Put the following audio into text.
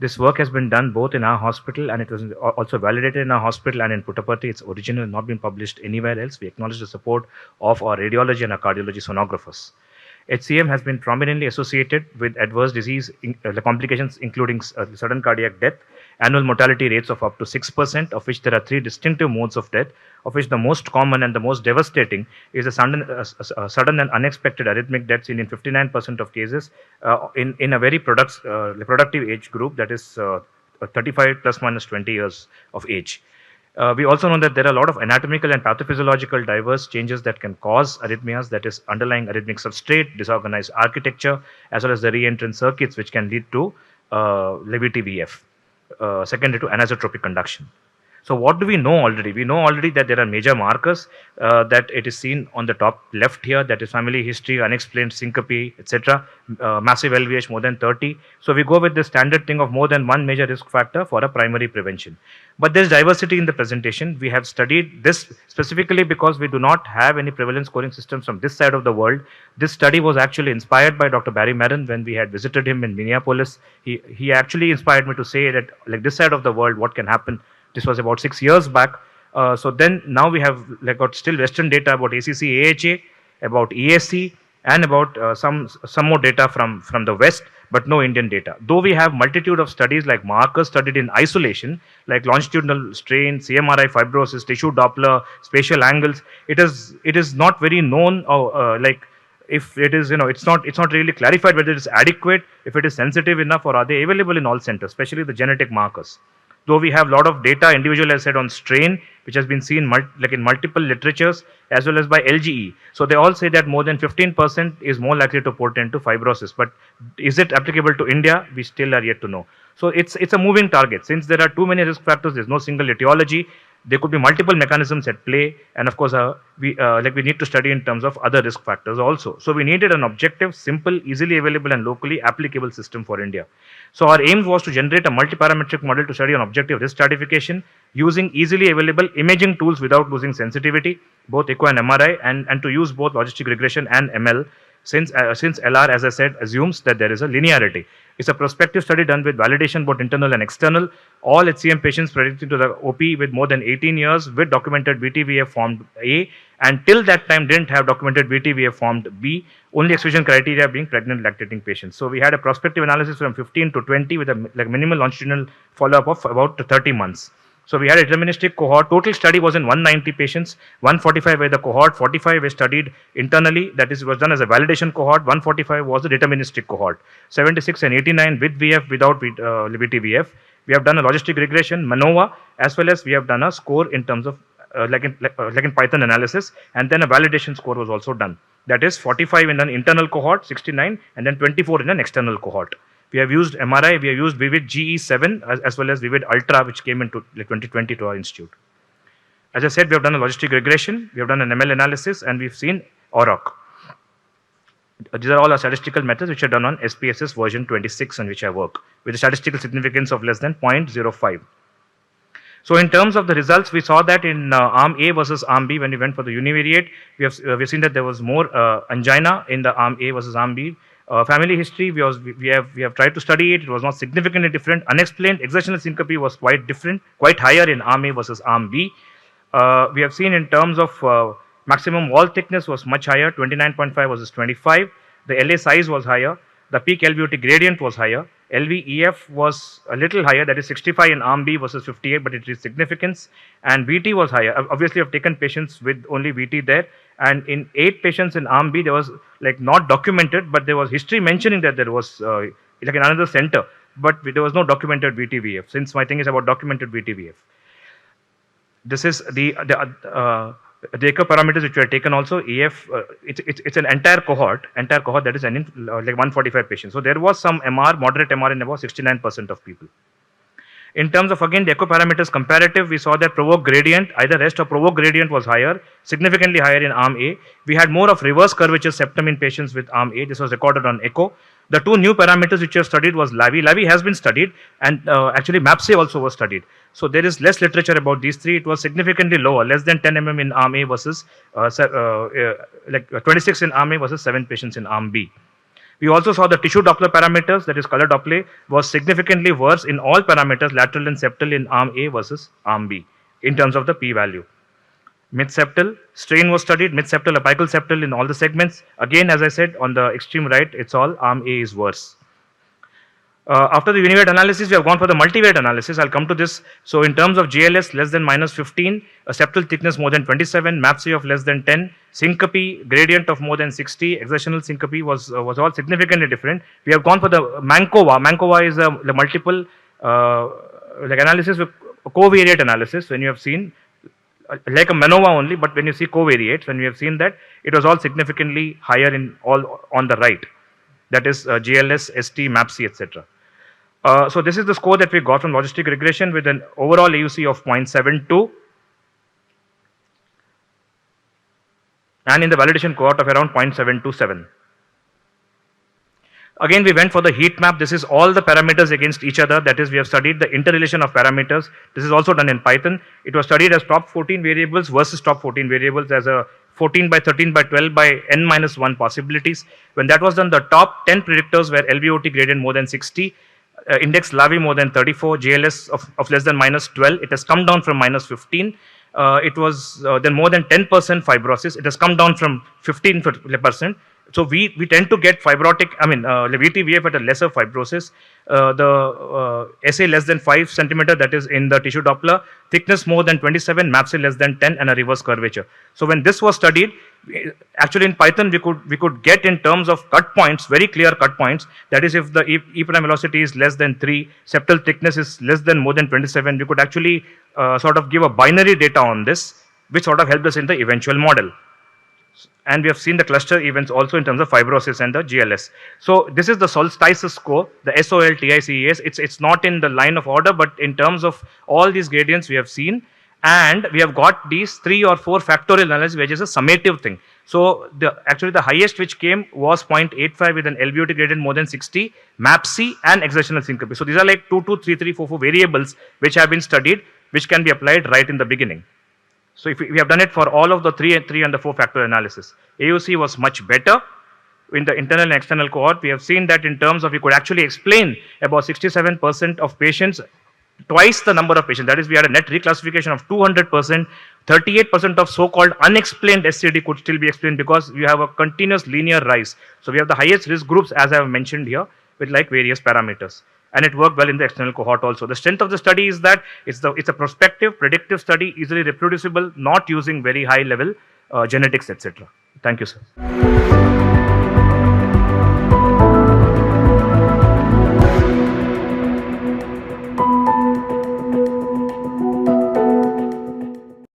This work has been done both in our hospital, and it was also validated in our hospital and in Puttaparthi. It's original, not been published anywhere else. We acknowledge the support of our radiology and our cardiology sonographers. HCM has been prominently associated with adverse disease complications, including sudden cardiac death, annual mortality rates of up to 6%, of which there are three distinctive modes of death, of which the most common and the most devastating is a sudden and unexpected arrhythmic death seen in 59% of cases in a very productive age group, that is 35 plus minus 20 years of age. We also know that there are a lot of anatomical and pathophysiological diverse changes that can cause arrhythmias, that is underlying arrhythmic substrate, disorganized architecture, as well as the re-entrant circuits, which can lead to VTVF, secondary to anisotropic conduction. So what do we know already? We know already that there are major markers that it is seen on the top left here, that is family history, unexplained syncope, etc. Massive LVH more than 30. So we go with the standard thing of more than one major risk factor for a primary prevention. But there's diversity in the presentation. We have studied this specifically because we do not have any prevalence scoring systems from this side of the world. This study was actually inspired by Dr. Barry Maron when we had visited him in Minneapolis. He actually inspired me to say that, like, this side of the world, what can happen. This was about 6 years back. So then now we have got still Western data about ACC, AHA, about ESC, and about some more data from the West, but no Indian data. Though we have multitude of studies like markers studied in isolation, like longitudinal strain, CMRI fibrosis, tissue Doppler, spatial angles, it is not very known, or if it is, it's not really clarified whether it is adequate, if it is sensitive enough, or are they available in all centers, especially the genetic markers. Though we have a lot of data, individual as said, on strain, which has been seen in multiple literatures, as well as by LGE. So they all say that more than 15% is more likely to portend to fibrosis. But is it applicable to India? We still are yet to know. So it's a moving target. Since there are too many risk factors, there's no single etiology. There could be multiple mechanisms at play, and of course, we need to study in terms of other risk factors also. So we needed an objective, simple, easily available, and locally applicable system for India. So our aim was to generate a multiparametric model to study an objective risk stratification using easily available imaging tools without losing sensitivity, both echo and MRI, and to use both logistic regression and ML. Since LR, as I said, assumes that there is a linearity. It's a prospective study done with validation both internal and external. All HCM patients predicted to the OP with more than 18 years with documented VTVF formed A, and till that time didn't have documented VTVF formed B, only exclusion criteria being pregnant lactating patients. So we had a prospective analysis from 15 to 20 with a minimal longitudinal follow-up of about 30 months. So we had a deterministic cohort. Total study was in 190 patients. 145 were the cohort. 45 were studied internally. That is, was done as a validation cohort. 145 was the deterministic cohort. 76 and 89 with VF, without VTVF. We have done a logistic regression, MANOVA, as well as we have done a score in terms of like in Python analysis, and then a validation score was also done. That is 45 in an internal cohort, 69, and then 24 in an external cohort. We have used MRI, we have used Vivid GE7 as well as Vivid Ultra, which came into 2020 to our institute. As I said, we have done a logistic regression, we have done an ML analysis, and we've seen OROC. These are all our statistical methods which are done on SPSS version 26 on which I work, with a statistical significance of less than 0.05. So in terms of the results, we saw that in arm A versus arm B, when we went for the univariate, we've seen that there was more angina in the arm A versus arm B. Family history, we have tried to study it. It was not significantly different. Unexplained exertional syncope was quite different, quite higher in arm A versus arm B. We have seen in terms of maximum wall thickness was much higher, 29.5 versus 25. The LA size was higher. The peak LVOT gradient was higher. LVEF was a little higher, that is 65 in arm B versus 58, but it is significance. And VT was higher. Obviously, I've taken patients with only VT there. And in 8 patients in arm B, there was not documented, but there was history mentioning that there was in another center, but there was no documented VTVF, since my thing is about documented VTVF. This is the echo parameters which were taken also. EF, it's an entire cohort that is 145 patients. So there was some MR, moderate MR in about 69% of people. In terms of, again, the echo parameters comparative, we saw that provoked gradient, either rest or provoked gradient was higher, significantly higher in arm A. We had more of reverse curvature septum in patients with arm A. This was recorded on echo. The two new parameters which were studied was LAVI. LAVI has been studied, and actually MAPSE also was studied. So there is less literature about these three. It was significantly lower, less than 10 mm in arm A versus 26 in arm A versus 7 patients in arm B. We also saw the tissue Doppler parameters, that is color Doppler, was significantly worse in all parameters, lateral and septal in arm A versus arm B, in terms of the p-value. Mid-septal strain was studied, mid-septal, apical septal in all the segments. Again, as I said, on the extreme right, it's all arm A is worse. After the univariate analysis, we have gone for the multivariate analysis. I'll come to this. So, in terms of GLS less than minus 15, a septal thickness more than 27, MAPC of less than 10, syncope gradient of more than 60, exertional syncope was all significantly different. We have gone for the Mankova. Mankova is the multiple like analysis with covariate analysis. When you have seen like a MANOVA only, but when you see covariates, when we have seen that, it was all significantly higher in all on the right. That is GLS, ST, MAPC, etc. So this is the score that we got from logistic regression with an overall AUC of 0.72 and in the validation cohort of around 0.727. Again, we went for the heat map. This is all the parameters against each other. That is, we have studied the interrelation of parameters. This is also done in Python. It was studied as top 14 variables versus top 14 variables as a 14 by 13 by 12 by n minus 1 possibilities. When that was done, the top 10 predictors were LVOT gradient more than 60, index LAVI more than 34, GLS of less than minus 12. It has come down from minus 15. It was then more than 10% fibrosis. It has come down from 15%. So we tend to get fibrotic, VTVF at a lesser fibrosis. The SA less than 5 centimeter, that is in the tissue Doppler, thickness more than 27, MAPC less than 10, and a reverse curvature. So when this was studied, actually in Python we could get in terms of cut points, very clear cut points. That is, if the E prime velocity is less than 3, septal thickness is less than more than 27, we could actually sort of give a binary data on this, which sort of helped us in the eventual model. And we have seen the cluster events also in terms of fibrosis and the GLS. So this is the Solstices score, the SOLTICES. It's not in the line of order, but in terms of all these gradients we have seen, and we have got these 3 or 4 factorial analysis, which is a summative thing. So actually the highest which came was 0.85 with an LVOT gradient more than 60, MAPC and exertional syncope. So these are like 2, 2, 3, 3, 4, 4 variables which have been studied, which can be applied right in the beginning. So if we have done it for all of the 3 and the 4 factor analysis. AUC was much better in the internal and external cohort. We have seen that in terms of we could actually explain about 67% of patients, twice the number of patients. That is, we had a net reclassification of 200%. 38% of so-called unexplained SCD could still be explained because we have a continuous linear rise. So we have the highest risk groups, as I have mentioned here, with like various parameters. And it worked well in the external cohort also. The strength of the study is that it's a prospective, predictive study, easily reproducible, not using very high level genetics, etc. Thank you, sir.